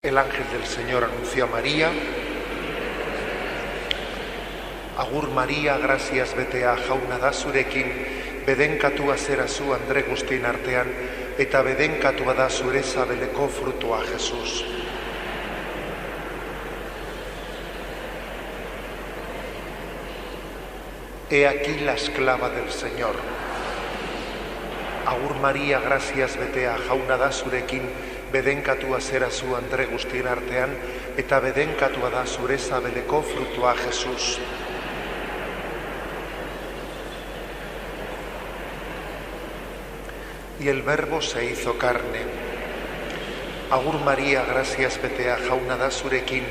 El ángel del Señor anunció a María: Agur María, gracias betea jauna da zurekin, bedenkatua zera zu Andre guztien artean, eta bedenkatua da zure sabeleko frutua Jesús. He aquí la esclava del Señor. Agur María, gracias betea jauna da zurekin, bedenkatua zera zu Andre guztien artean, eta bedenkatua da zure sabeleko frutua Jesús. Y el Verbo se hizo carne. Agur María, gracias betea jauna da zurekin,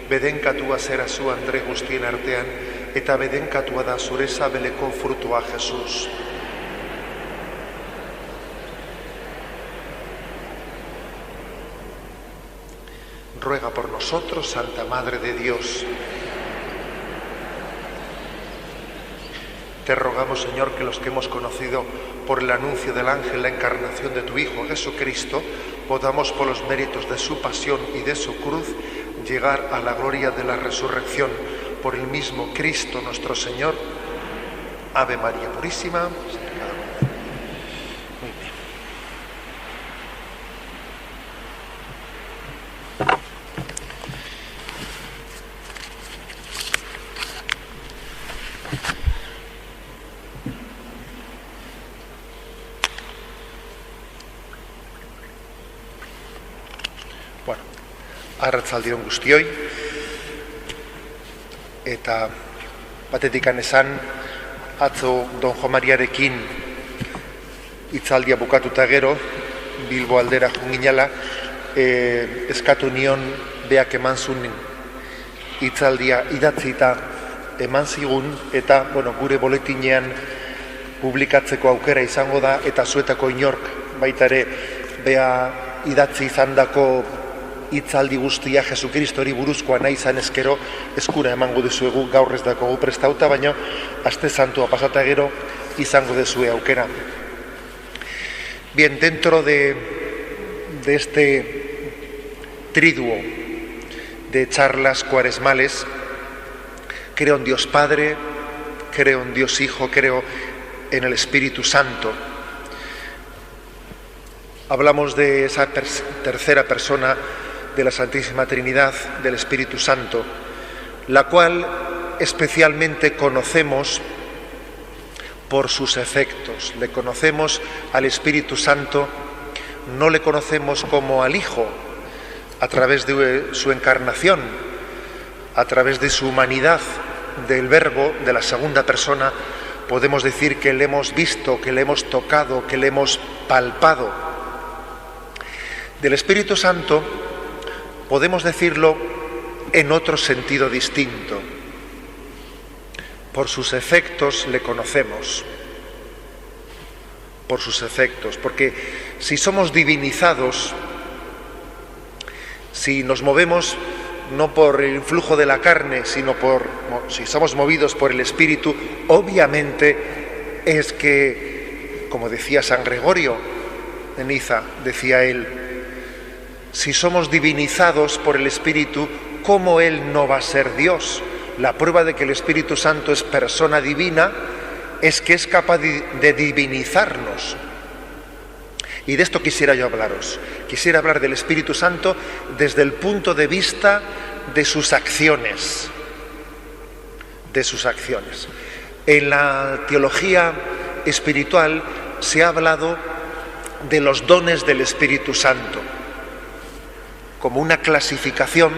bedenkatua zera zu Andre guztien artean, eta bedenkatua da zure sabeleko frutua Jesús. Ruega por nosotros, Santa Madre de Dios. Te rogamos, Señor, que los que hemos conocido por el anuncio del ángel la encarnación de tu Hijo Jesucristo, podamos por los méritos de su pasión y de su cruz llegar a la gloria de la resurrección por el mismo Cristo nuestro Señor. Ave María Purísima. Muy bien. Bueno, arratsaldeon guztioi, eta batetikan esan, atzo Don Jo Mariarekin hitzaldia bukatuta gero, Bilbo aldera junginala, eskatu nion beak eman zuen hitzaldia idatzita eman zigun, eta gure boletinean publikatzeko aukera izango da, eta zuetako inork baita ere bea idatzi izandako hitzaldi guztia Jesukristori buruzkoa nahi izan ezkero eskura emango dizuegu, gaur ez dakogu prestauta, baina aste santua pasata gero izango dizue aukera. Bien, dentro de este triduo de charlas cuaresmales, creo en Dios Padre, creo en Dios Hijo, creo en el Espíritu Santo. Hablamos de esa tercera persona de la Santísima Trinidad, del Espíritu Santo, la cual especialmente conocemos por sus efectos. Le conocemos al Espíritu Santo, no le conocemos como al Hijo, a través de su encarnación, a través de su humanidad, del Verbo, de la segunda persona, podemos decir que le hemos visto, que le hemos tocado, que le hemos palpado. Del Espíritu Santo podemos decirlo en otro sentido distinto. Por sus efectos le conocemos. Por sus efectos. Porque si somos divinizados, si nos movemos no por el influjo de la carne, sino si somos movidos por el Espíritu, obviamente es que, como decía San Gregorio de Niza, decía él, si somos divinizados por el Espíritu, ¿cómo Él no va a ser Dios? La prueba de que el Espíritu Santo es persona divina es que es capaz de divinizarnos. Y de esto quisiera yo hablaros. Quisiera hablar del Espíritu Santo desde el punto de vista de sus acciones. De sus acciones. En la teología espiritual se ha hablado de los dones del Espíritu Santo, como una clasificación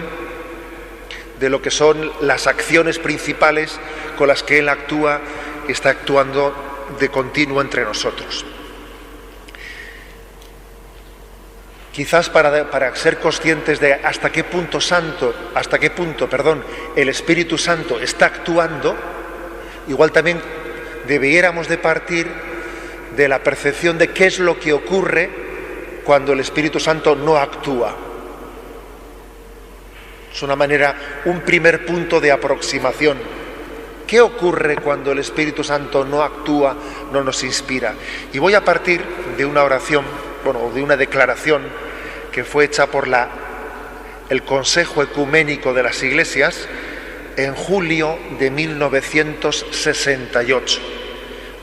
de lo que son las acciones principales con las que Él actúa y está actuando de continuo entre nosotros. Quizás para ser conscientes de hasta qué punto el Espíritu Santo está actuando, igual también debiéramos de partir de la percepción de qué es lo que ocurre cuando el Espíritu Santo no actúa. Es un primer punto de aproximación. ¿Qué ocurre cuando el Espíritu Santo no actúa, no nos inspira? Y voy a partir de una oración, de una declaración que fue hecha por la el Consejo Ecuménico de las Iglesias en julio de 1968.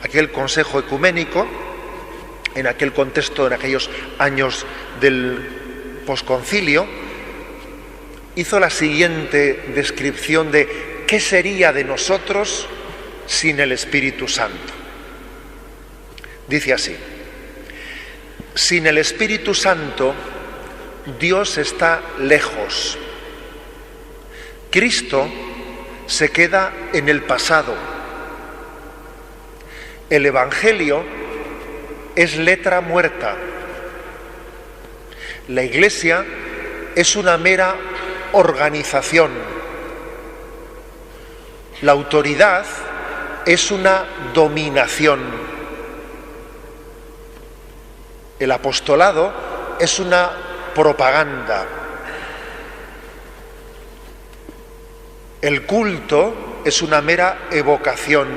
Aquel Consejo Ecuménico, en aquel contexto, en aquellos años del posconcilio, hizo la siguiente descripción de qué sería de nosotros sin el Espíritu Santo. Dice así: sin el Espíritu Santo, Dios está lejos. Cristo se queda en el pasado. El Evangelio es letra muerta. La Iglesia es una mera organización. La autoridad es una dominación. El apostolado es una propaganda. El culto es una mera evocación.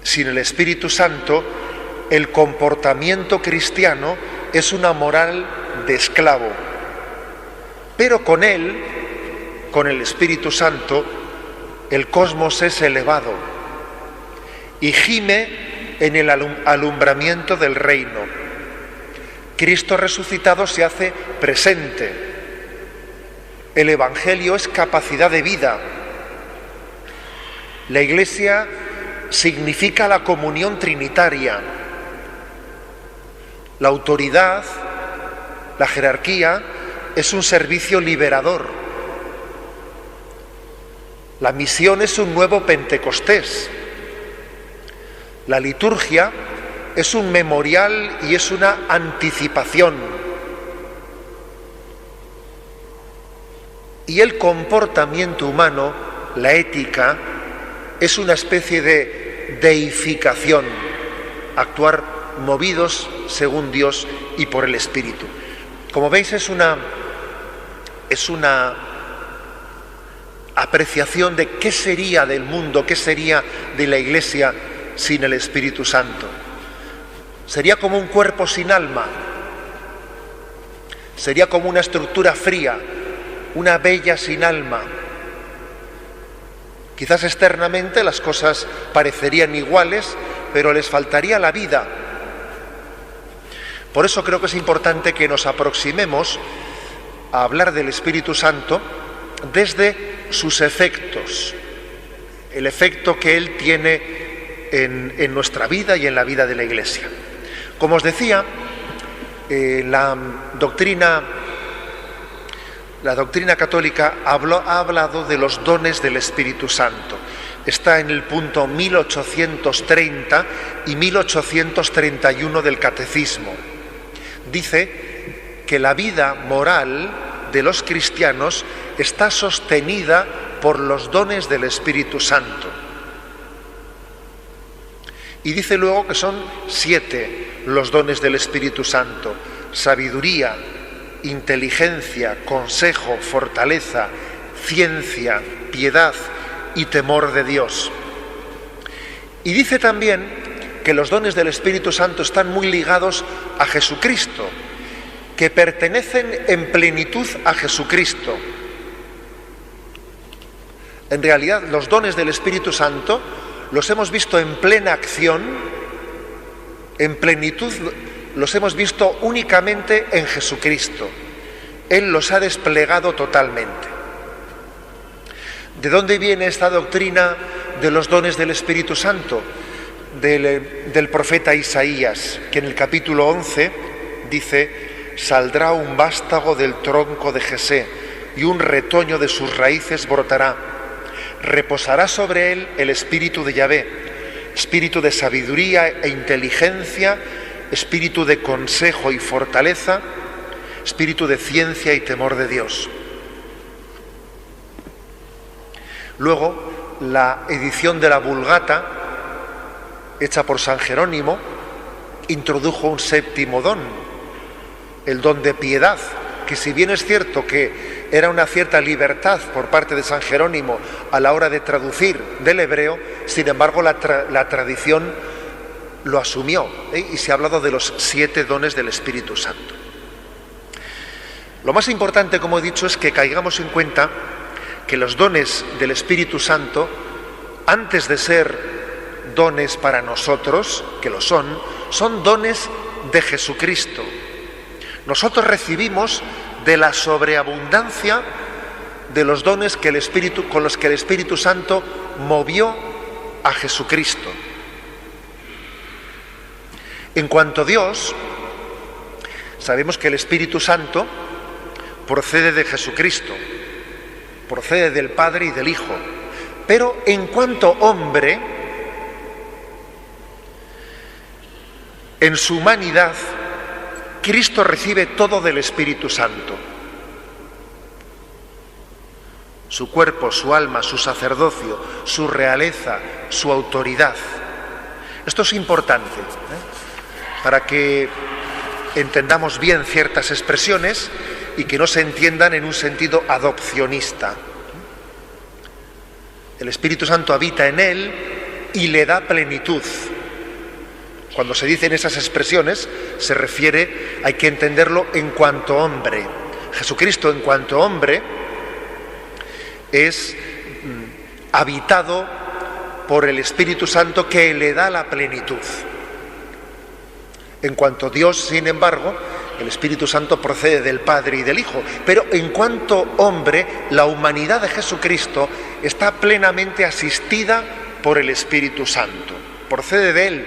Sin el Espíritu Santo, el comportamiento cristiano es una moral de esclavo. Pero con él, con el Espíritu Santo, el cosmos es elevado y gime en el alumbramiento del reino. Cristo resucitado se hace presente. El Evangelio es capacidad de vida. La Iglesia significa la comunión trinitaria. La autoridad, la jerarquía, es un servicio liberador. La misión es un nuevo Pentecostés. La liturgia es un memorial y es una anticipación. Y el comportamiento humano, la ética, es una especie de deificación, actuar movidos según Dios y por el Espíritu. Como veis, es una apreciación de qué sería del mundo, qué sería de la Iglesia sin el Espíritu Santo. Sería como un cuerpo sin alma, sería como una estructura fría, una vella sin alma. Quizás externamente las cosas parecerían iguales, pero les faltaría la vida. Por eso creo que es importante que nos aproximemos a hablar del Espíritu Santo desde sus efectos, el efecto que Él tiene en nuestra vida y en la vida de la Iglesia. Como os decía, la doctrina católica ha hablado de los dones del Espíritu Santo. Está en el punto 1830 y 1831 del Catecismo. Dice que la vida moral de los cristianos está sostenida por los dones del Espíritu Santo. Y dice luego que son 7 los dones del Espíritu Santo: sabiduría, inteligencia, consejo, fortaleza, ciencia, piedad y temor de Dios. Y dice también que los dones del Espíritu Santo están muy ligados a Jesucristo, que pertenecen en plenitud a Jesucristo. En realidad, los dones del Espíritu Santo los hemos visto en plena acción, en plenitud, los hemos visto únicamente en Jesucristo. Él los ha desplegado totalmente. ¿De dónde viene esta doctrina de los dones del Espíritu Santo? Del profeta Isaías, que en el capítulo 11 dice: saldrá un vástago del tronco de Jesé y un retoño de sus raíces brotará. Reposará sobre él el espíritu de Yahvé, espíritu de sabiduría e inteligencia, espíritu de consejo y fortaleza, espíritu de ciencia y temor de Dios. Luego, la edición de la Vulgata, hecha por San Jerónimo, introdujo un 7º don, el don de piedad, que si bien es cierto que era una cierta libertad por parte de San Jerónimo a la hora de traducir del hebreo, sin embargo la tradición lo asumió, y se ha hablado de los 7 dones del Espíritu Santo. Lo más importante, como he dicho, es que caigamos en cuenta que los dones del Espíritu Santo, antes de ser dones para nosotros, que lo son dones de Jesucristo. Nosotros recibimos de la sobreabundancia de los dones con los que el Espíritu Santo movió a Jesucristo. En cuanto a Dios, sabemos que el Espíritu Santo procede de Jesucristo, procede del Padre y del Hijo. Pero en cuanto hombre, en su humanidad, Cristo recibe todo del Espíritu Santo. Su cuerpo, su alma, su sacerdocio, su realeza, su autoridad. Esto es importante, para que entendamos bien ciertas expresiones y que no se entiendan en un sentido adopcionista. El Espíritu Santo habita en él y le da plenitud. Cuando se dicen esas expresiones, se refiere, hay que entenderlo en cuanto hombre. Jesucristo, en cuanto hombre, es habitado por el Espíritu Santo que le da la plenitud. En cuanto a Dios, sin embargo, el Espíritu Santo procede del Padre y del Hijo. Pero en cuanto hombre, la humanidad de Jesucristo está plenamente asistida por el Espíritu Santo. Procede de él.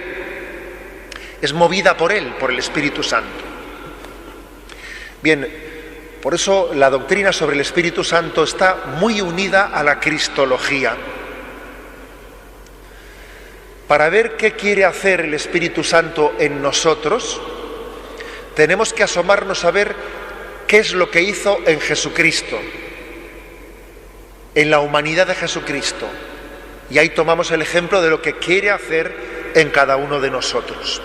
Es movida por él, por el Espíritu Santo. Bien, por eso la doctrina sobre el Espíritu Santo está muy unida a la cristología. Para ver qué quiere hacer el Espíritu Santo en nosotros, tenemos que asomarnos a ver qué es lo que hizo en Jesucristo, en la humanidad de Jesucristo. Y ahí tomamos el ejemplo de lo que quiere hacer en cada uno de nosotros.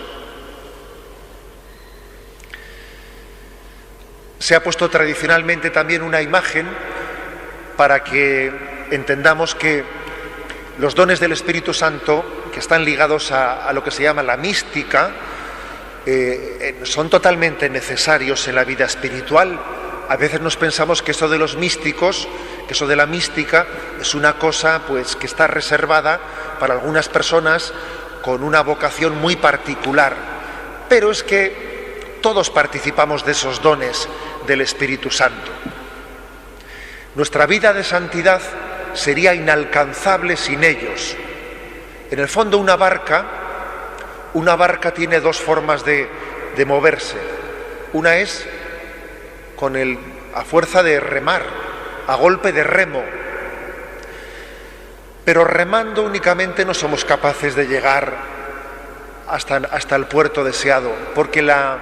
Se ha puesto tradicionalmente también una imagen para que entendamos que los dones del Espíritu Santo, que están ligados a lo que se llama la mística, son totalmente necesarios en la vida espiritual. A veces nos pensamos que eso de los místicos, que eso de la mística, es una cosa pues que está reservada para algunas personas con una vocación muy particular. Pero es que todos participamos de esos dones del Espíritu Santo. Nuestra vida de santidad sería inalcanzable sin ellos. En el fondo, una barca tiene dos formas de moverse. Una es a fuerza de remar, a golpe de remo. Pero remando únicamente no somos capaces de llegar hasta el puerto deseado, porque la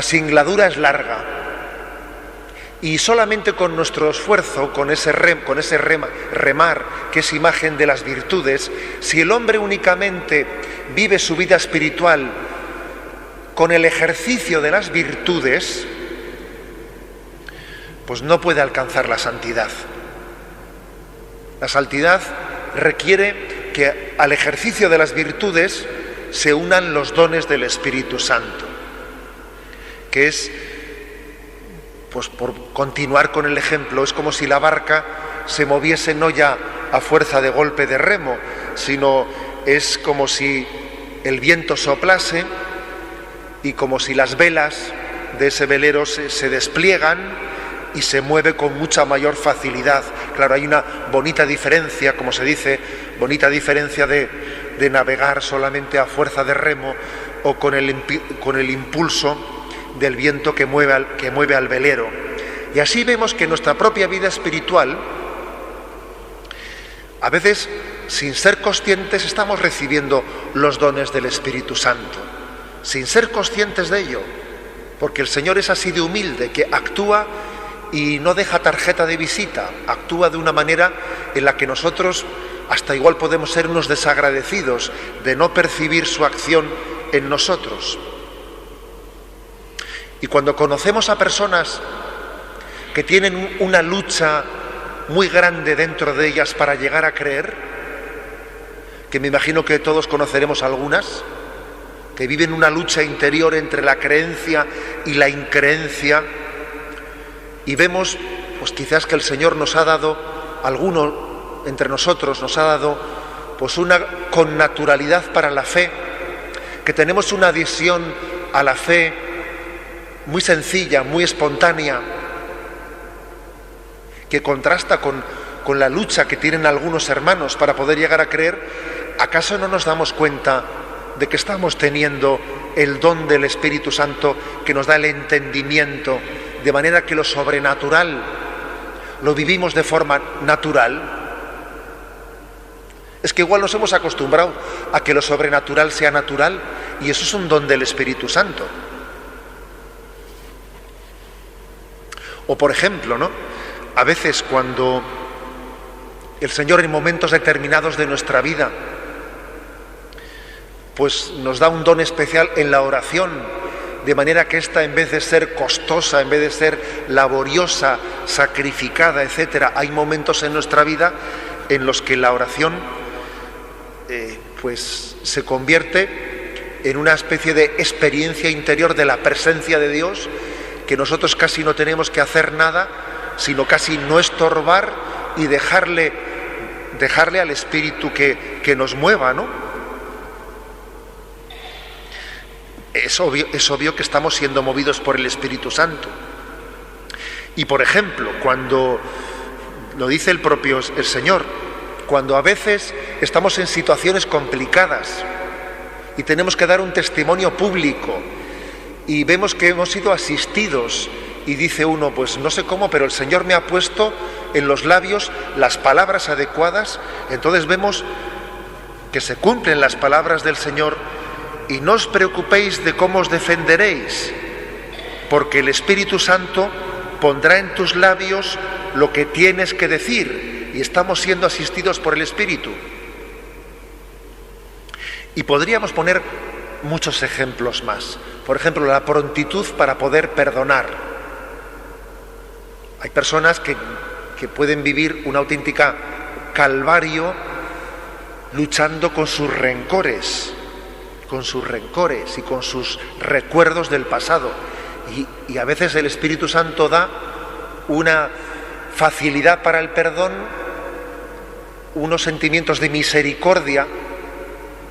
singladura es larga. Y solamente con nuestro esfuerzo, con ese remar, que es imagen de las virtudes, si el hombre únicamente vive su vida espiritual con el ejercicio de las virtudes, pues no puede alcanzar la santidad. La santidad requiere que al ejercicio de las virtudes se unan los dones del Espíritu Santo, que es, pues por continuar con el ejemplo, es como si la barca se moviese no ya a fuerza de golpe de remo, sino es como si el viento soplase y como si las velas de ese velero se despliegan y se mueve con mucha mayor facilidad. Claro, hay una bonita diferencia, como se dice, bonita diferencia de navegar solamente a fuerza de remo o con el impulso del viento que mueve al velero. Y así vemos que en nuestra propia vida espiritual, a veces, sin ser conscientes, estamos recibiendo los dones del Espíritu Santo, sin ser conscientes de ello, porque el Señor es así de humilde, que actúa y no deja tarjeta de visita, actúa de una manera en la que nosotros hasta igual podemos ser unos desagradecidos de no percibir su acción en nosotros. Y cuando conocemos a personas que tienen una lucha muy grande dentro de ellas para llegar a creer, que me imagino que todos conoceremos algunas, que viven una lucha interior entre la creencia y la increencia, y vemos, pues quizás que el Señor nos ha dado, alguno entre nosotros nos ha dado, pues una connaturalidad para la fe, que tenemos una adhesión a la fe muy sencilla, muy espontánea, que contrasta con la lucha que tienen algunos hermanos para poder llegar a creer. ¿Acaso no nos damos cuenta de que estamos teniendo el don del Espíritu Santo que nos da el entendimiento, de manera que lo sobrenatural lo vivimos de forma natural? Es que igual nos hemos acostumbrado a que lo sobrenatural sea natural, y eso es un don del Espíritu Santo. O por ejemplo, ¿no?, a veces cuando el Señor en momentos determinados de nuestra vida pues nos da un don especial en la oración, de manera que esta, en vez de ser costosa, en vez de ser laboriosa, sacrificada, etcétera, hay momentos en nuestra vida en los que la oración pues se convierte en una especie de experiencia interior de la presencia de Dios, que nosotros casi no tenemos que hacer nada, sino casi no estorbar y dejarle al Espíritu que nos mueva, ¿no? Es obvio que estamos siendo movidos por el Espíritu Santo. Y por ejemplo, cuando lo dice el Señor, cuando a veces estamos en situaciones complicadas y tenemos que dar un testimonio público y vemos que hemos sido asistidos, y dice uno, pues no sé cómo, pero el Señor me ha puesto en los labios las palabras adecuadas, entonces vemos que se cumplen las palabras del Señor: y no os preocupéis de cómo os defenderéis, porque el Espíritu Santo pondrá en tus labios lo que tienes que decir, y estamos siendo asistidos por el Espíritu. Y podríamos poner muchos ejemplos más. Por ejemplo, la prontitud para poder perdonar. Hay personas que pueden vivir una auténtica calvario luchando con sus rencores y con sus recuerdos del pasado. Y a veces el Espíritu Santo da una facilidad para el perdón, unos sentimientos de misericordia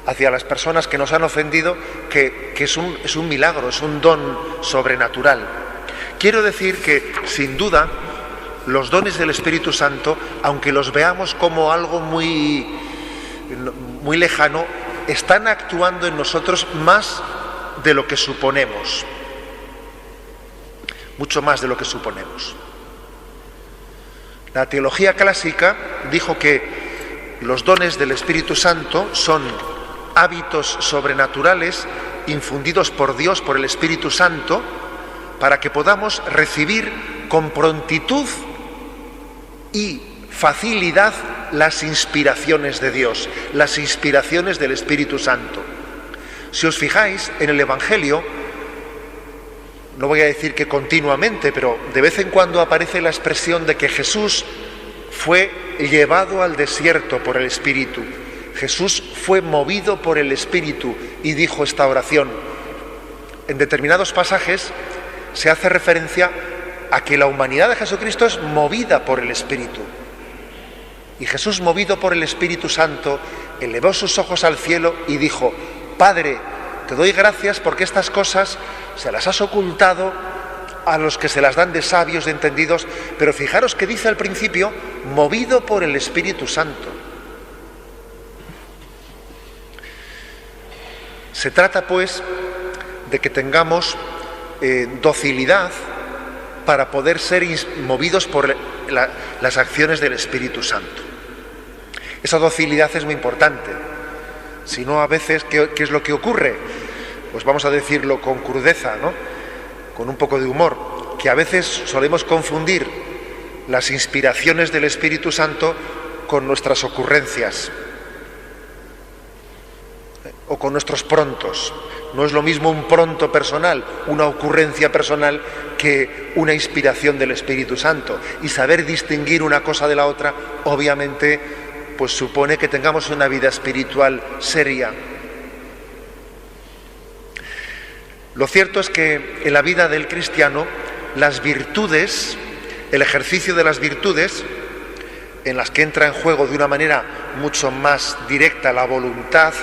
hacia las personas que nos han ofendido, que es un milagro, es un don sobrenatural. Quiero decir que, sin duda, los dones del Espíritu Santo, aunque los veamos como algo muy lejano, están actuando en nosotros más de lo que suponemos, mucho más de lo que suponemos. La teología clásica dijo que los dones del Espíritu Santo son hábitos sobrenaturales infundidos por Dios, por el Espíritu Santo, para que podamos recibir con prontitud y facilidad las inspiraciones de Dios, las inspiraciones del Espíritu Santo. Si os fijáis en el Evangelio, no voy a decir que continuamente, pero de vez en cuando aparece la expresión de que Jesús fue llevado al desierto por el Espíritu. Jesús fue movido por el Espíritu y dijo esta oración. En determinados pasajes se hace referencia a que la humanidad de Jesucristo es movida por el Espíritu. Y Jesús, movido por el Espíritu Santo, elevó sus ojos al cielo y dijo: Padre, te doy gracias porque estas cosas se las has ocultado a los que se las dan de sabios, de entendidos. Pero fijaros que dice al principio, movido por el Espíritu Santo. Se trata, pues, de que tengamos docilidad para poder ser movidos por las acciones del Espíritu Santo. Esa docilidad es muy importante. Si no, a veces, ¿qué es lo que ocurre? Pues vamos a decirlo con crudeza, ¿no?, con un poco de humor, que a veces solemos confundir las inspiraciones del Espíritu Santo con nuestras ocurrencias o con nuestros prontos. No es lo mismo un pronto personal, una ocurrencia personal, que una inspiración del Espíritu Santo. Y saber distinguir una cosa de la otra, obviamente, pues supone que tengamos una vida espiritual seria. Lo cierto es que en la vida del cristiano las virtudes el ejercicio de las virtudes, en las que entra en juego de una manera mucho más directa la voluntad,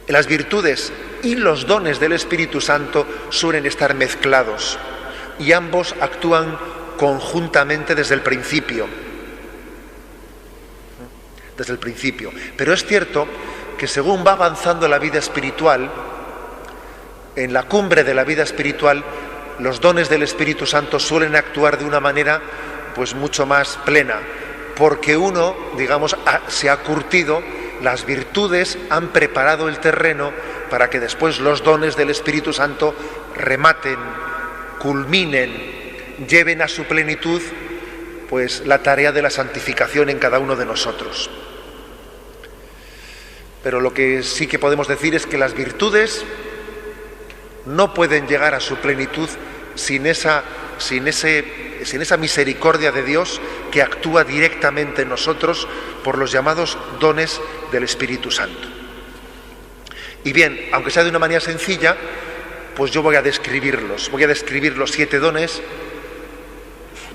las virtudes y los dones del Espíritu Santo suelen estar mezclados y ambos actúan conjuntamente desde el principio. Desde el principio. Pero es cierto que según va avanzando la vida espiritual, en la cumbre de la vida espiritual, los dones del Espíritu Santo suelen actuar de una manera pues mucho más plena, porque uno, digamos, se ha curtido, las virtudes han preparado el terreno para que después los dones del Espíritu Santo rematen, culminen, lleven a su plenitud pues la tarea de la santificación en cada uno de nosotros. Pero lo que sí que podemos decir es que las virtudes no pueden llegar a su plenitud sin esa misericordia de Dios que actúa directamente en nosotros por los llamados dones del Espíritu Santo. Y bien, aunque sea de una manera sencilla, pues yo voy a describir los 7 dones,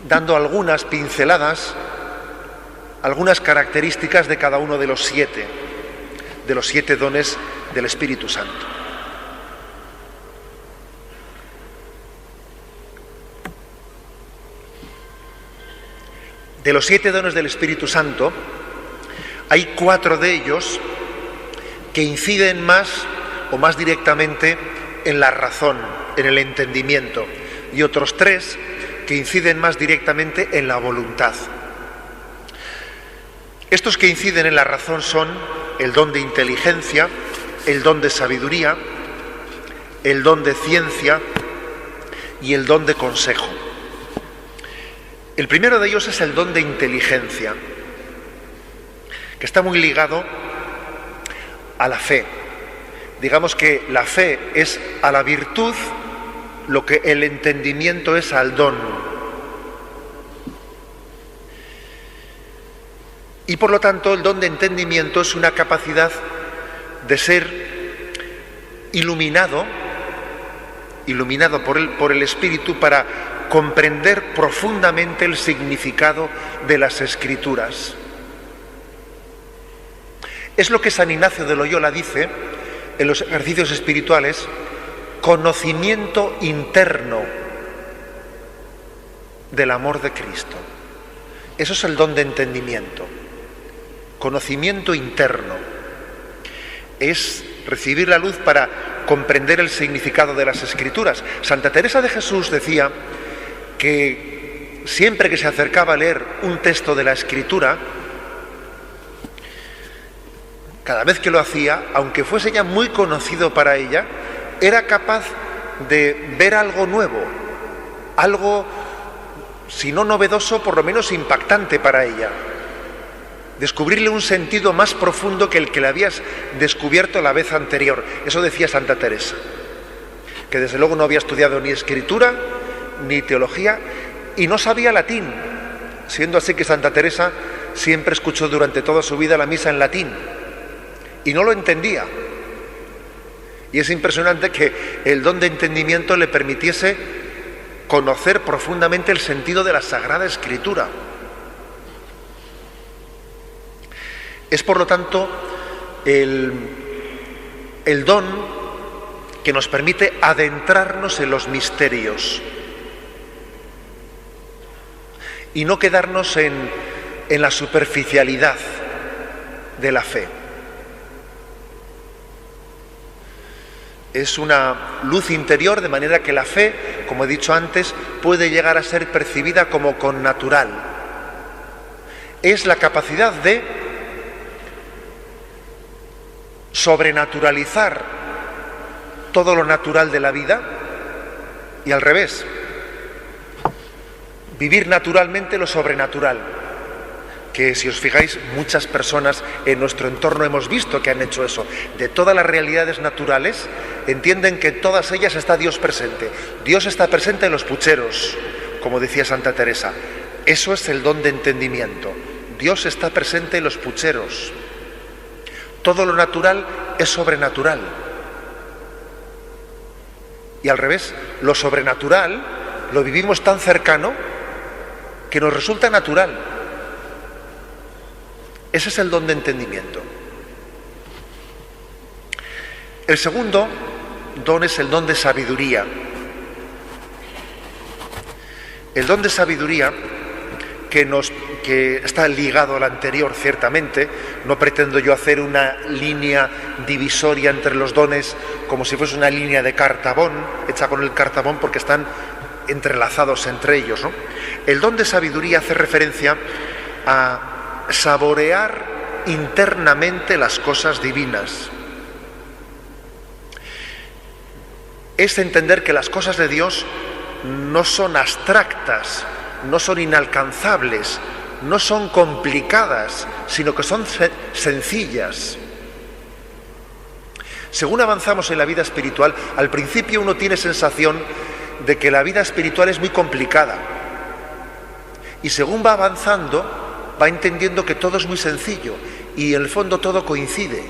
dando algunas pinceladas, algunas características de cada uno de los 7 dones del Espíritu Santo. De los 7 dones del Espíritu Santo, hay 4 de ellos que inciden más o más directamente en la razón, en el entendimiento, y otros 3 que inciden más directamente en la voluntad. Estos que inciden en la razón son el don de inteligencia, el don de sabiduría, el don de ciencia y el don de consejo. El primero de ellos es el don de inteligencia, que está muy ligado a la fe. Digamos que la fe es a la virtud lo que el entendimiento es al don. Y por lo tanto el don de entendimiento es una capacidad de ser iluminado por el Espíritu para comprender profundamente el significado de las Escrituras. Es lo que San Ignacio de Loyola dice en los ejercicios espirituales: conocimiento interno del amor de Cristo. Eso es el don de entendimiento. Conocimiento interno. Es recibir la luz para comprender el significado de las Escrituras. Santa Teresa de Jesús decía que siempre que se acercaba a leer un texto de la Escritura, cada vez que lo hacía, aunque fuese ya muy conocido para ella, era capaz de ver algo nuevo, algo, si no novedoso, por lo menos impactante para ella. Descubrirle un sentido más profundo que el que le habías descubierto la vez anterior. Eso decía Santa Teresa, que desde luego no había estudiado ni escritura ni teología y no sabía latín, siendo así que Santa Teresa siempre escuchó durante toda su vida la misa en latín y no lo entendía. Y es impresionante que el don de entendimiento le permitiese conocer profundamente el sentido de la Sagrada Escritura. Es por lo tanto el don que nos permite adentrarnos en los misterios y no quedarnos en la superficialidad de la fe. Es una luz interior, de manera que la fe, como he dicho antes, puede llegar a ser percibida como connatural. Es la capacidad de sobrenaturalizar todo lo natural de la vida y al revés, vivir naturalmente lo sobrenatural, que si os fijáis muchas personas en nuestro entorno hemos visto que han hecho eso. De todas las realidades naturales entienden que en todas ellas está Dios presente. Dios está presente en los pucheros, como decía Santa Teresa. Eso es el don de entendimiento. Dios está presente en los pucheros. Todo lo natural es sobrenatural. Y al revés, lo sobrenatural lo vivimos tan cercano que nos resulta natural. Ese es el don de entendimiento. El segundo don es el don de sabiduría. El don de sabiduría que está ligado al anterior, ciertamente. No pretendo yo hacer una línea divisoria entre los dones como si fuese una línea de cartabón, hecha con el cartabón, porque están entrelazados entre ellos, ¿no? El don de sabiduría hace referencia a saborear internamente las cosas divinas. Es entender que las cosas de Dios no son abstractas, no son inalcanzables, no son complicadas, sino que son sencillas. Según avanzamos en la vida espiritual, al principio uno tiene sensación de que la vida espiritual es muy complicada. Y según va avanzando, va entendiendo que todo es muy sencillo y en el fondo todo coincide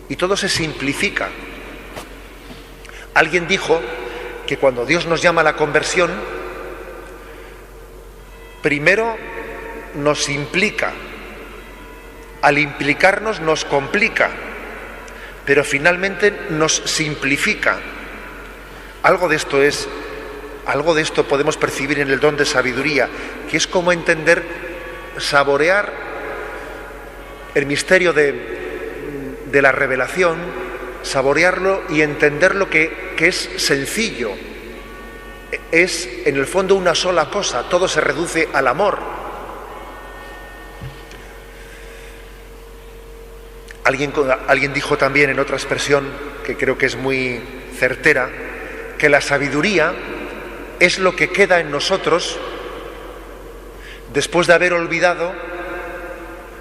y todo se simplifica. Alguien dijo que cuando Dios nos llama a la conversión, primero nos implica, al implicarnos nos complica, pero finalmente nos simplifica. Algo de esto podemos percibir en el don de sabiduría, que es como entender, saborear el misterio de la revelación, saborearlo y entender lo que es sencillo. Es en el fondo una sola cosa, todo se reduce al amor. Alguien dijo también en otra expresión, que creo que es muy certera, que la sabiduría es lo que queda en nosotros después de haber olvidado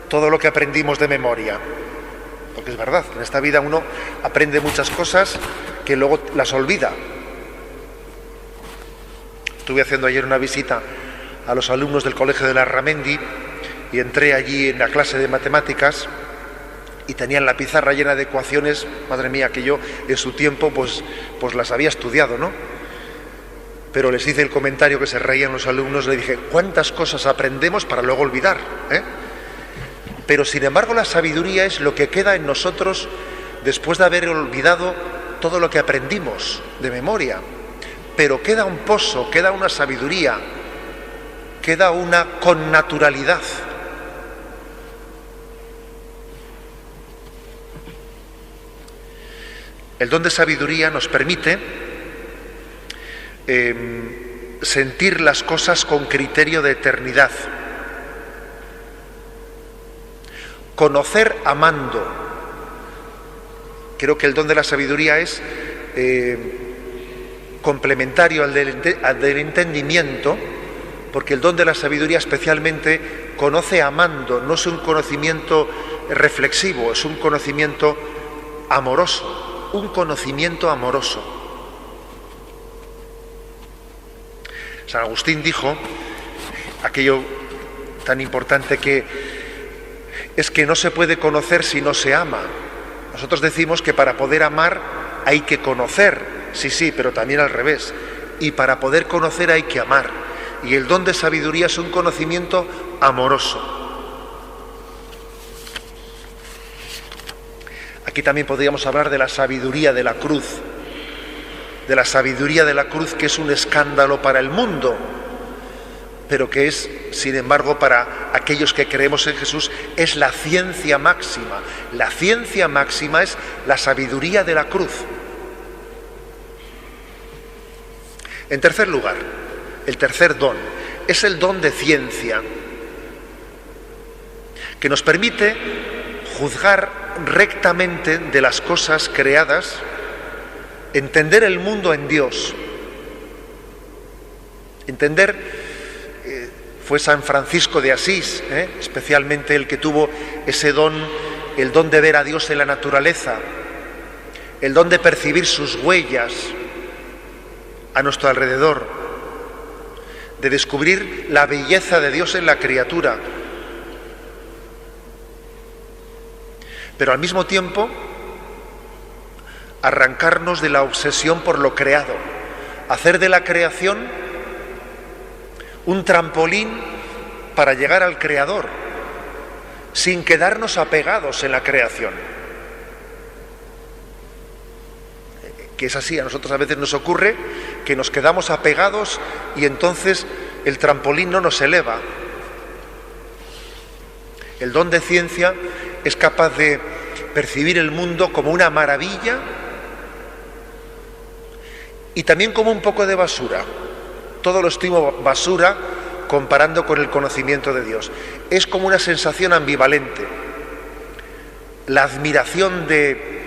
todo lo que aprendimos de memoria. Porque es verdad, en esta vida uno aprende muchas cosas que luego las olvida. Estuve haciendo ayer una visita a los alumnos del Colegio de Larramendi y entré allí en la clase de matemáticas y tenían la pizarra llena de ecuaciones, madre mía, que yo en su tiempo pues las había estudiado, ¿no? Pero les hice el comentario, que se reían los alumnos, le dije, ¿cuántas cosas aprendemos para luego olvidar? Pero sin embargo la sabiduría es lo que queda en nosotros después de haber olvidado todo lo que aprendimos de memoria. Pero queda un pozo, queda una sabiduría, queda una connaturalidad. El don de sabiduría nos permite sentir las cosas con criterio de eternidad. Conocer amando. Creo que el don de la sabiduría es complementario al del entendimiento, porque el don de la sabiduría especialmente conoce amando, no es un conocimiento reflexivo, es un conocimiento amoroso, un conocimiento amoroso. San Agustín dijo aquello tan importante que es que no se puede conocer si no se ama. Nosotros decimos que para poder amar hay que conocer, sí, pero también al revés. Y para poder conocer hay que amar. Y el don de sabiduría es un conocimiento amoroso. Aquí también podríamos hablar de la sabiduría de la cruz. De la sabiduría de la cruz, que es un escándalo para el mundo, pero que es, sin embargo, para aquellos que creemos en Jesús, es la ciencia máxima. La ciencia máxima es la sabiduría de la cruz. En tercer lugar, el tercer don es el don de ciencia, que nos permite juzgar rectamente de las cosas creadas, entender el mundo en Dios. Entender, fue San Francisco de Asís, especialmente el que tuvo ese don, el don de ver a Dios en la naturaleza, el don de percibir sus huellas a nuestro alrededor, de descubrir la belleza de Dios en la criatura, pero al mismo tiempo arrancarnos de la obsesión por lo creado, hacer de la creación un trampolín para llegar al Creador, sin quedarnos apegados en la creación. Que es así, a nosotros a veces nos ocurre que nos quedamos apegados y entonces el trampolín no nos eleva. El don de ciencia es capaz de percibir el mundo como una maravilla y también como un poco de basura. Todo lo estimo basura comparando con el conocimiento de Dios. Es como una sensación ambivalente. La admiración de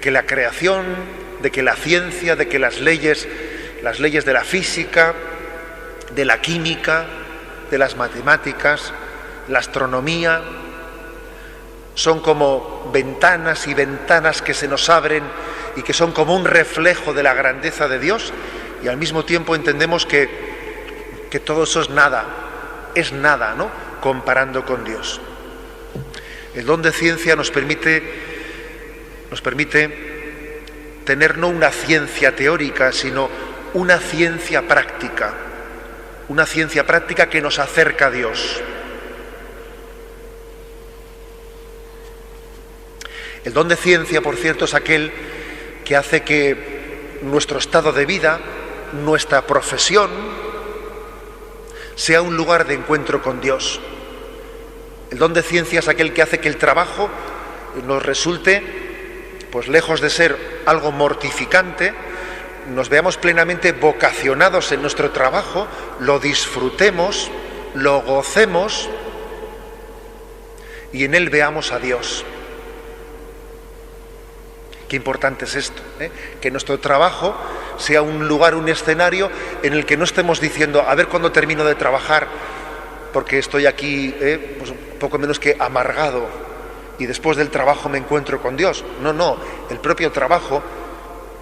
que la creación, de que la ciencia, de que las leyes de la física, de la química, de las matemáticas, la astronomía, son como ventanas y ventanas que se nos abren y que son como un reflejo de la grandeza de Dios, y al mismo tiempo entendemos que todo eso es nada, ¿no?, comparando con Dios. El don de ciencia nos permite tener no una ciencia teórica, sino una ciencia práctica que nos acerca a Dios. El don de ciencia, por cierto, es aquel que hace que nuestro estado de vida, nuestra profesión, sea un lugar de encuentro con Dios. El don de ciencia es aquel que hace que el trabajo nos resulte, pues lejos de ser algo mortificante, nos veamos plenamente vocacionados en nuestro trabajo, lo disfrutemos, lo gocemos y en él veamos a Dios. Qué importante es esto, que nuestro trabajo sea un lugar, un escenario en el que no estemos diciendo, a ver cuándo termino de trabajar, porque estoy aquí pues un poco menos que amargado y después del trabajo me encuentro con Dios. No, el propio trabajo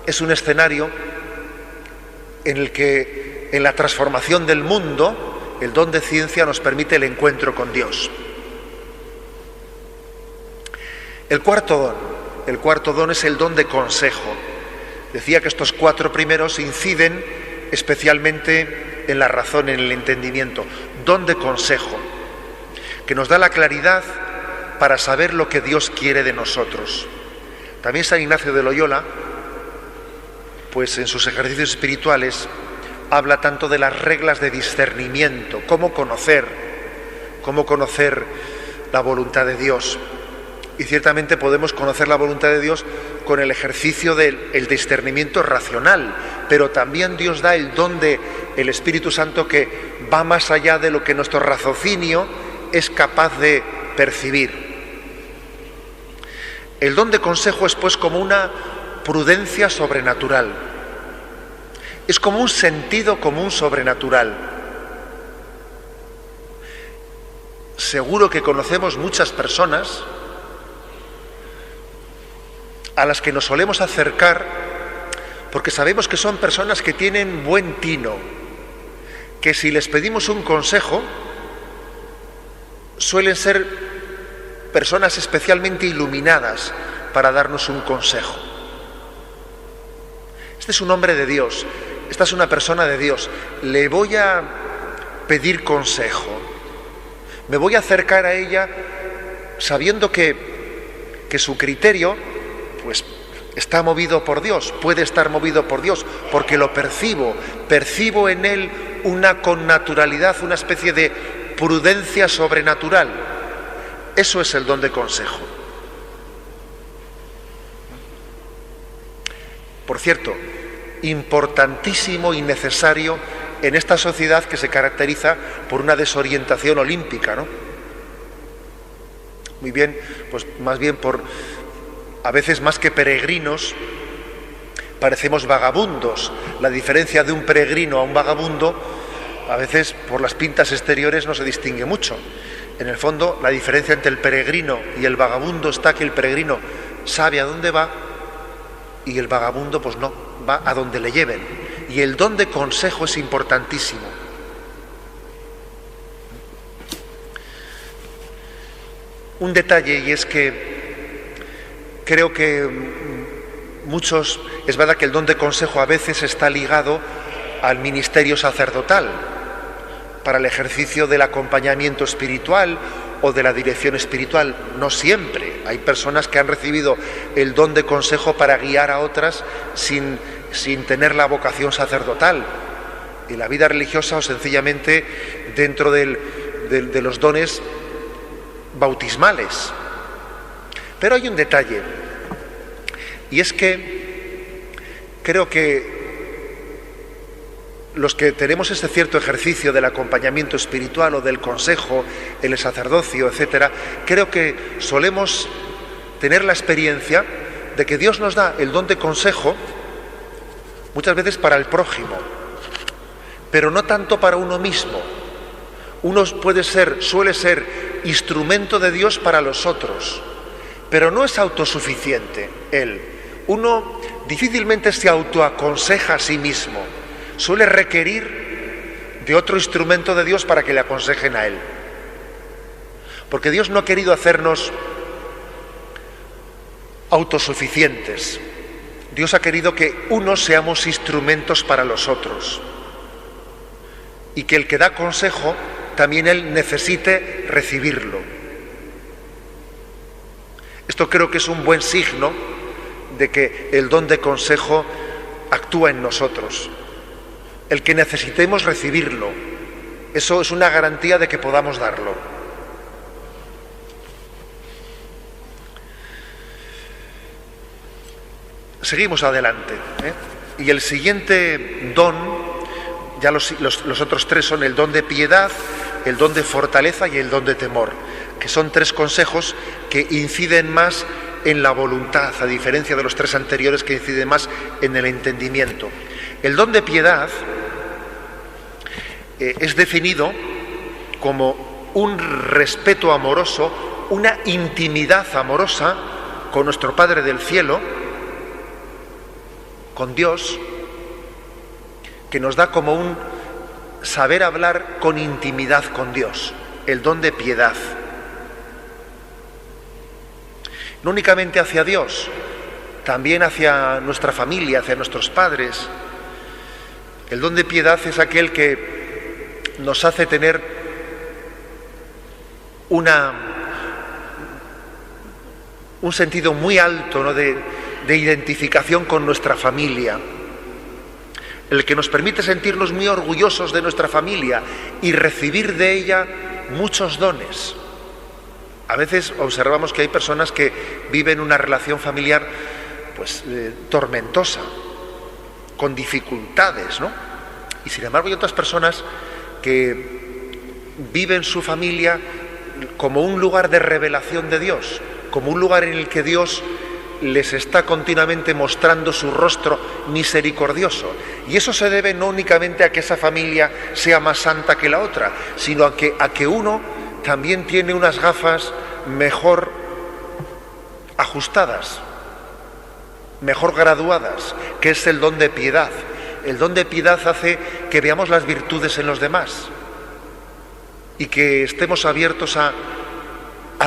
es un escenario en el que en la transformación del mundo el don de ciencia nos permite el encuentro con Dios. El cuarto don es el don de consejo. Decía que estos 4 primeros inciden especialmente en la razón, en el entendimiento. Don de consejo, que nos da la claridad para saber lo que Dios quiere de nosotros. También San Ignacio de Loyola, pues en sus ejercicios espirituales, habla tanto de las reglas de discernimiento, cómo conocer la voluntad de Dios. Y ciertamente podemos conocer la voluntad de Dios con el ejercicio del discernimiento racional, pero también Dios da el don del Espíritu Santo que va más allá de lo que nuestro raciocinio es capaz de percibir. El don de consejo es pues como una prudencia sobrenatural, es como un sentido común sobrenatural. Seguro que conocemos muchas personas a las que nos solemos acercar porque sabemos que son personas que tienen buen tino, que si les pedimos un consejo suelen ser personas especialmente iluminadas para darnos un consejo. Este es un hombre de Dios, esta es una persona de Dios, le voy a pedir consejo, me voy a acercar a ella sabiendo que su criterio pues está movido por Dios, puede estar movido por Dios, porque lo percibo en él una connaturalidad, una especie de prudencia sobrenatural. Eso es el don de consejo. Por cierto, importantísimo y necesario en esta sociedad que se caracteriza por una desorientación olímpica, ¿no? Muy bien, pues más bien a veces más que peregrinos, parecemos vagabundos. La diferencia de un peregrino a un vagabundo, a veces por las pintas exteriores no se distingue mucho. En el fondo, la diferencia entre el peregrino y el vagabundo está que el peregrino sabe a dónde va y el vagabundo pues no, va a donde le lleven. Y el don de consejo es importantísimo. Un detalle, y es que creo que es verdad que el don de consejo a veces está ligado al ministerio sacerdotal, para el ejercicio del acompañamiento espiritual o de la dirección espiritual. No siempre. Hay personas que han recibido el don de consejo para guiar a otras sin tener la vocación sacerdotal. Y la vida religiosa o sencillamente dentro de los dones bautismales. Pero hay un detalle, y es que creo que los que tenemos este cierto ejercicio del acompañamiento espiritual o del consejo en el sacerdocio, etcétera, creo que solemos tener la experiencia de que Dios nos da el don de consejo muchas veces para el prójimo, pero no tanto para uno mismo. Uno suele ser instrumento de Dios para los otros, pero no es autosuficiente él. Uno difícilmente se autoaconseja a sí mismo. Suele requerir de otro instrumento de Dios para que le aconsejen a él. Porque Dios no ha querido hacernos autosuficientes. Dios ha querido que unos seamos instrumentos para los otros. Y que el que da consejo, también él necesite recibirlo. Esto creo que es un buen signo de que el don de consejo actúa en nosotros. El que necesitemos recibirlo, eso es una garantía de que podamos darlo. Seguimos adelante, Y el siguiente don, ya los otros tres son el don de piedad, el don de fortaleza y el don de temor, que son tres consejos que inciden más en la voluntad, a diferencia de los tres anteriores que inciden más en el entendimiento. El don de piedad es definido como un respeto amoroso, una intimidad amorosa con nuestro Padre del Cielo, con Dios, que nos da como un saber hablar con intimidad con Dios, el don de piedad. No únicamente hacia Dios, también hacia nuestra familia, hacia nuestros padres. El don de piedad es aquel que nos hace tener un sentido muy alto, ¿no?, de identificación con nuestra familia, el que nos permite sentirnos muy orgullosos de nuestra familia y recibir de ella muchos dones. A veces observamos que hay personas que viven una relación familiar tormentosa, con dificultades, ¿no? Y sin embargo hay otras personas que viven su familia como un lugar de revelación de Dios, como un lugar en el que Dios les está continuamente mostrando su rostro misericordioso. Y eso se debe no únicamente a que esa familia sea más santa que la otra, sino a que uno también tiene unas gafas mejor ajustadas, mejor graduadas, que es el don de piedad. El don de piedad hace que veamos las virtudes en los demás y que estemos abiertos a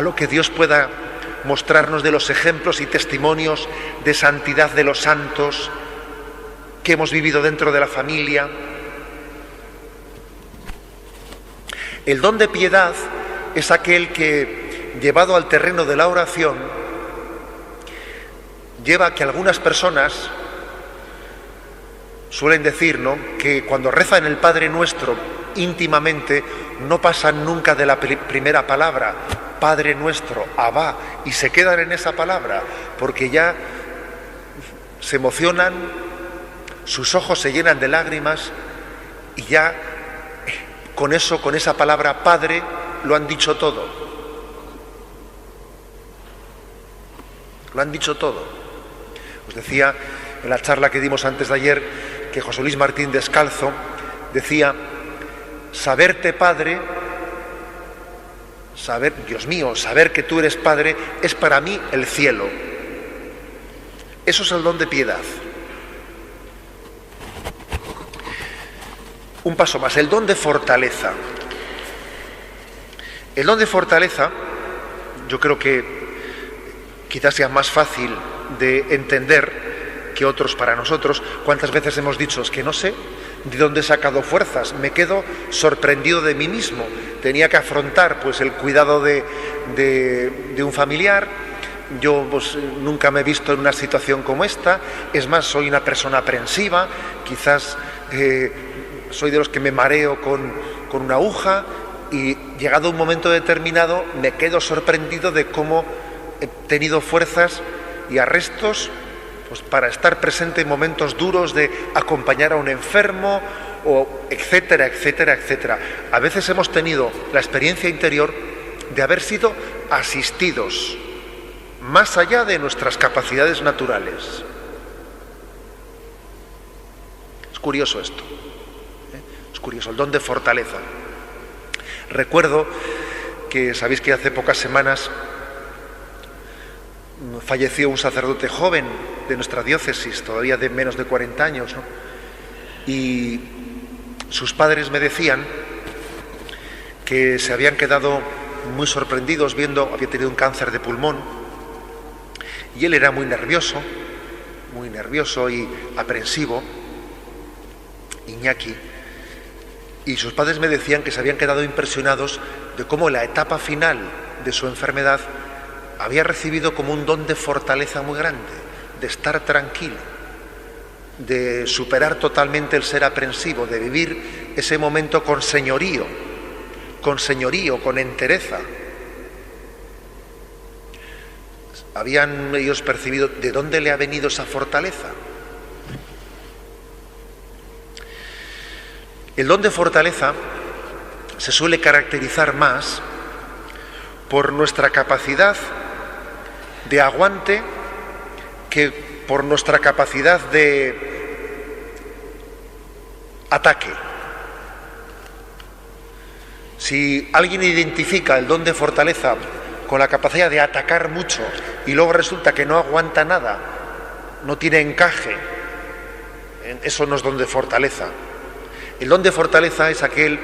lo que Dios pueda mostrarnos de los ejemplos y testimonios de santidad de los santos que hemos vivido dentro de la familia. El don de piedad es aquel que, llevado al terreno de la oración, lleva a que algunas personas suelen decir, ¿no?, que cuando rezan el Padre Nuestro íntimamente no pasan nunca de la primera palabra, Padre Nuestro, Abba, y se quedan en esa palabra, porque ya se emocionan, sus ojos se llenan de lágrimas y ya con esa palabra Padre, lo han dicho todo. Lo han dicho todo. Os decía en la charla que dimos antes de ayer que José Luis Martín Descalzo decía: saberte Padre, Dios mío, saber que tú eres Padre es para mí el cielo. Eso es el don de piedad. Un paso más, el don de fortaleza. El don de fortaleza, yo creo que quizás sea más fácil de entender que otros para nosotros. ¿Cuántas veces hemos dicho, es que no sé de dónde he sacado fuerzas, me quedo sorprendido de mí mismo? Tenía que afrontar pues el cuidado de un familiar. Yo pues, nunca me he visto en una situación como esta. Es más, soy una persona aprensiva, quizás soy de los que me mareo con una aguja, y llegado un momento determinado me quedo sorprendido de cómo he tenido fuerzas y arrestos pues, para estar presente en momentos duros de acompañar a un enfermo, o etcétera, etcétera, etcétera. A veces hemos tenido la experiencia interior de haber sido asistidos más allá de nuestras capacidades naturales. Es curioso esto, es curioso, el don de fortaleza. Recuerdo que, sabéis que hace pocas semanas falleció un sacerdote joven de nuestra diócesis, todavía de menos de 40 años, ¿no? Y sus padres me decían que se habían quedado muy sorprendidos viendo, había tenido un cáncer de pulmón, y él era muy nervioso y aprensivo, Iñaki, y sus padres me decían que se habían quedado impresionados de cómo la etapa final de su enfermedad había recibido como un don de fortaleza muy grande, de estar tranquilo, de superar totalmente el ser aprensivo, de vivir ese momento con señorío, con entereza. Habían ellos percibido de dónde le ha venido esa fortaleza. El don de fortaleza se suele caracterizar más por nuestra capacidad de aguante que por nuestra capacidad de ataque. Si alguien identifica el don de fortaleza con la capacidad de atacar mucho y luego resulta que no aguanta nada, no tiene encaje, eso no es don de fortaleza. El don de fortaleza es aquel,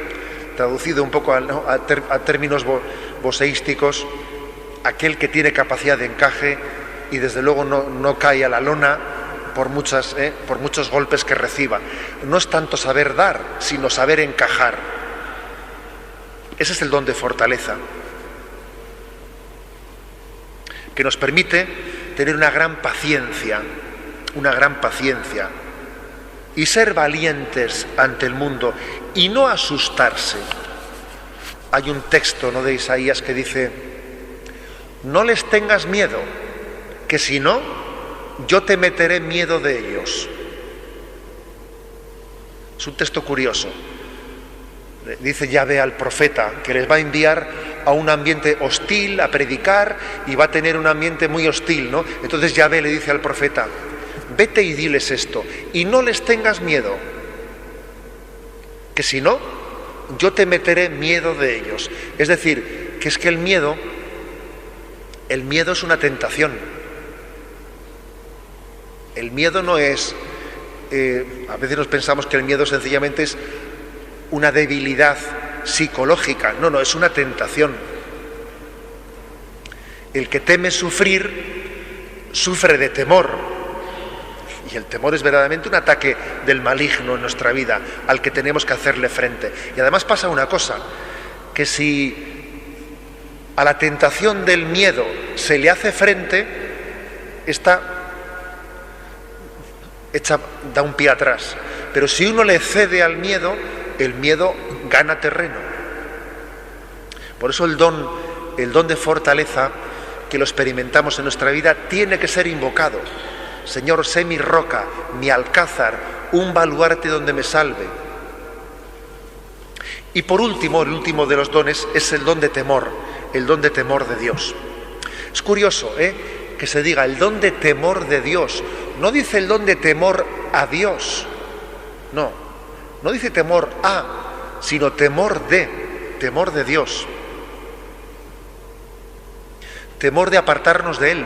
traducido un poco a términos boseísticos, aquel que tiene capacidad de encaje y desde luego no cae a la lona por muchos golpes que reciba. No es tanto saber dar, sino saber encajar. Ese es el don de fortaleza, que nos permite tener una gran paciencia y ser valientes ante el mundo y no asustarse. Hay un texto, ¿no?, de Isaías que dice: no les tengas miedo, que si no, yo te meteré miedo de ellos. Es un texto curioso. Dice Yahvé al profeta que les va a enviar a un ambiente hostil a predicar y va a tener un ambiente muy hostil, ¿no? Entonces Yahvé le dice al profeta: vete y diles esto, y no les tengas miedo, que si no, yo te meteré miedo de ellos. Es decir, que es que el miedo es una tentación. El miedo no es, a veces nos pensamos que el miedo sencillamente es una debilidad psicológica. No, es una tentación. El que teme sufrir, sufre de temor. Y el temor es verdaderamente un ataque del maligno en nuestra vida, al que tenemos que hacerle frente. Y además pasa una cosa, que si a la tentación del miedo se le hace frente, esta da un pie atrás. Pero si uno le cede al miedo, el miedo gana terreno. Por eso el don de fortaleza que lo experimentamos en nuestra vida tiene que ser invocado. Señor, sé mi roca, mi alcázar, un baluarte donde me salve. Y por último, el último de los dones es el don de temor de Dios. Es curioso, que se diga el don de temor de Dios. No dice el don de temor a Dios. No dice temor a, sino temor de Dios. Temor de apartarnos de Él.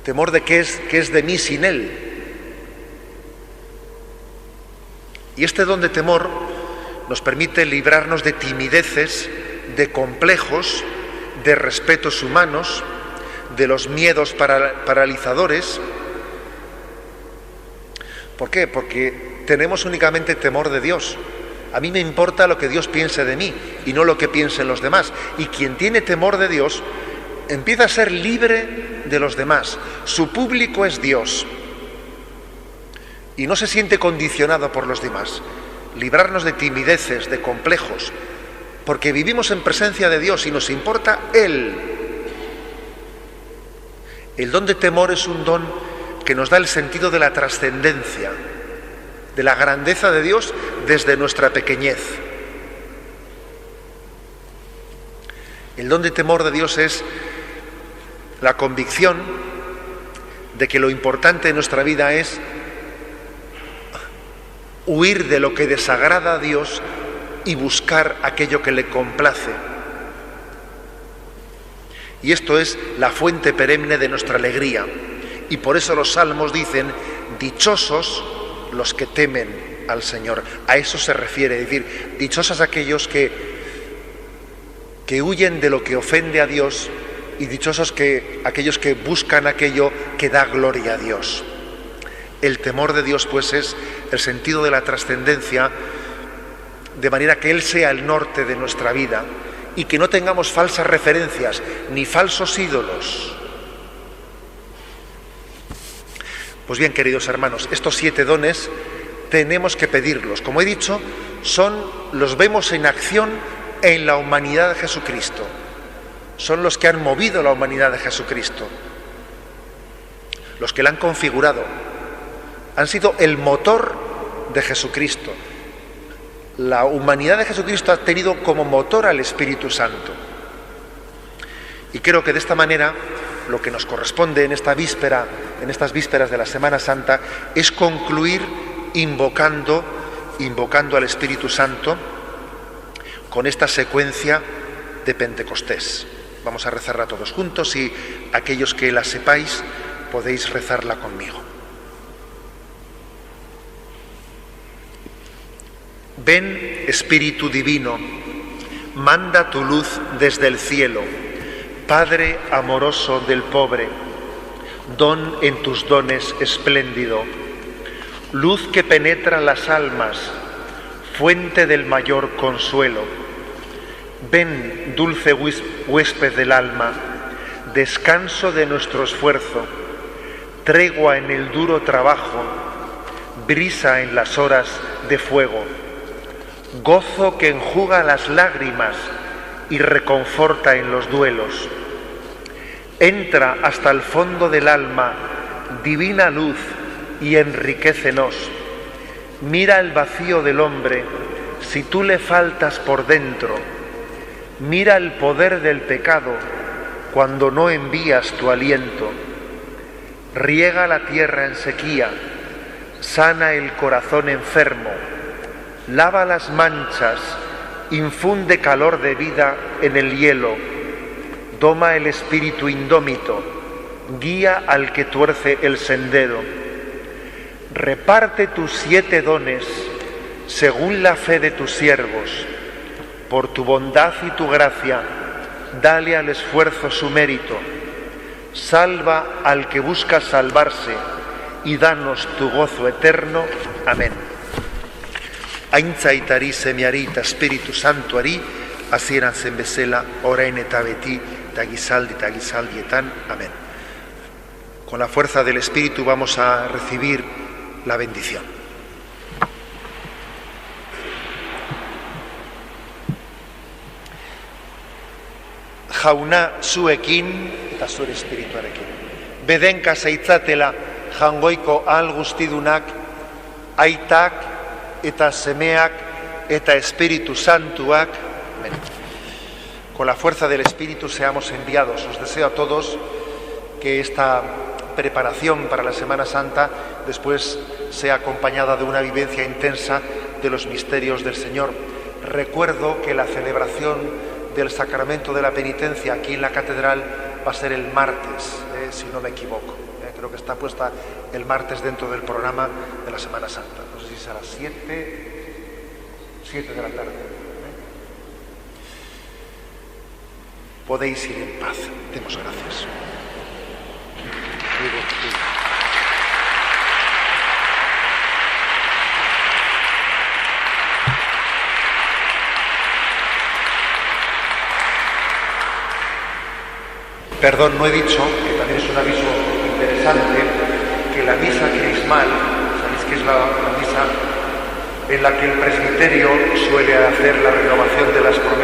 Temor de qué es de mí sin Él. Y este don de temor nos permite librarnos de timideces, de complejos, de respetos humanos, de los miedos paralizadores, ¿Por qué? Porque tenemos únicamente temor de Dios. A mí me importa lo que Dios piense de mí y no lo que piensen los demás. Y quien tiene temor de Dios empieza a ser libre de los demás. Su público es Dios. Y no se siente condicionado por los demás. Librarnos de timideces, de complejos, porque vivimos en presencia de Dios y nos importa Él. El don de temor es un don que nos da el sentido de la trascendencia, de la grandeza de Dios desde nuestra pequeñez. El don de temor de Dios es la convicción de que lo importante en nuestra vida es huir de lo que desagrada a Dios y buscar aquello que le complace. Y esto es la fuente perenne de nuestra alegría. Y por eso los salmos dicen, dichosos los que temen al Señor. A eso se refiere, es decir, dichosos aquellos que huyen de lo que ofende a Dios y dichosos aquellos que buscan aquello que da gloria a Dios. El temor de Dios, pues, es el sentido de la trascendencia, de manera que Él sea el norte de nuestra vida y que no tengamos falsas referencias ni falsos ídolos. Pues bien, queridos hermanos, estos 7 dones tenemos que pedirlos. Como he dicho, los vemos en acción en la humanidad de Jesucristo. Son los que han movido la humanidad de Jesucristo, los que la han configurado. Han sido el motor de Jesucristo. La humanidad de Jesucristo ha tenido como motor al Espíritu Santo. Y creo que de esta manera lo que nos corresponde en estas vísperas de la Semana Santa, es concluir invocando al Espíritu Santo con esta secuencia de Pentecostés. Vamos a rezarla todos juntos y aquellos que la sepáis podéis rezarla conmigo. Ven, Espíritu Divino, manda tu luz desde el cielo, Padre amoroso del pobre, don en tus dones espléndido, luz que penetra las almas, fuente del mayor consuelo. Ven, dulce huésped del alma, descanso de nuestro esfuerzo, tregua en el duro trabajo, brisa en las horas de fuego, gozo que enjuga las lágrimas y reconforta en los duelos. Entra hasta el fondo del alma, divina luz, y enriquécenos. Mira el vacío del hombre, si tú le faltas por dentro. Mira el poder del pecado, cuando no envías tu aliento. Riega la tierra en sequía, sana el corazón enfermo, lava las manchas, infunde calor de vida en el hielo, doma el espíritu indómito, guía al que tuerce el sendero. Reparte tus 7 dones según la fe de tus siervos. Por tu bondad y tu gracia, dale al esfuerzo su mérito. Salva al que busca salvarse y danos tu gozo eterno. Amén. Aintzaitari semiari eta Espiritu Santuari, hasieran zen bezala, orain eta beti, eta gizaldietan. Amén. Con la fuerza del Espíritu vamos a recibir la bendición. Jauna zuekin eta zure espirituarekin. Bedenka zaitzatela jangoiko ahal guztidunak, aitak eta semeak eta Espíritu Santuak. Amén. Con la fuerza del Espíritu seamos enviados. Os deseo a todos que esta preparación para la Semana Santa después sea acompañada de una vivencia intensa de los misterios del Señor. Recuerdo que la celebración del sacramento de la penitencia aquí en la catedral va a ser el martes, si no me equivoco. Creo que está puesta el martes dentro del programa de la Semana Santa. No sé si es a las 7 de la tarde. Podéis ir en paz. Demos gracias. perdón, no he dicho, que también es un aviso interesante, que la misa crismal, sabéis que es la misa en la que el presbiterio suele hacer la renovación de las promesas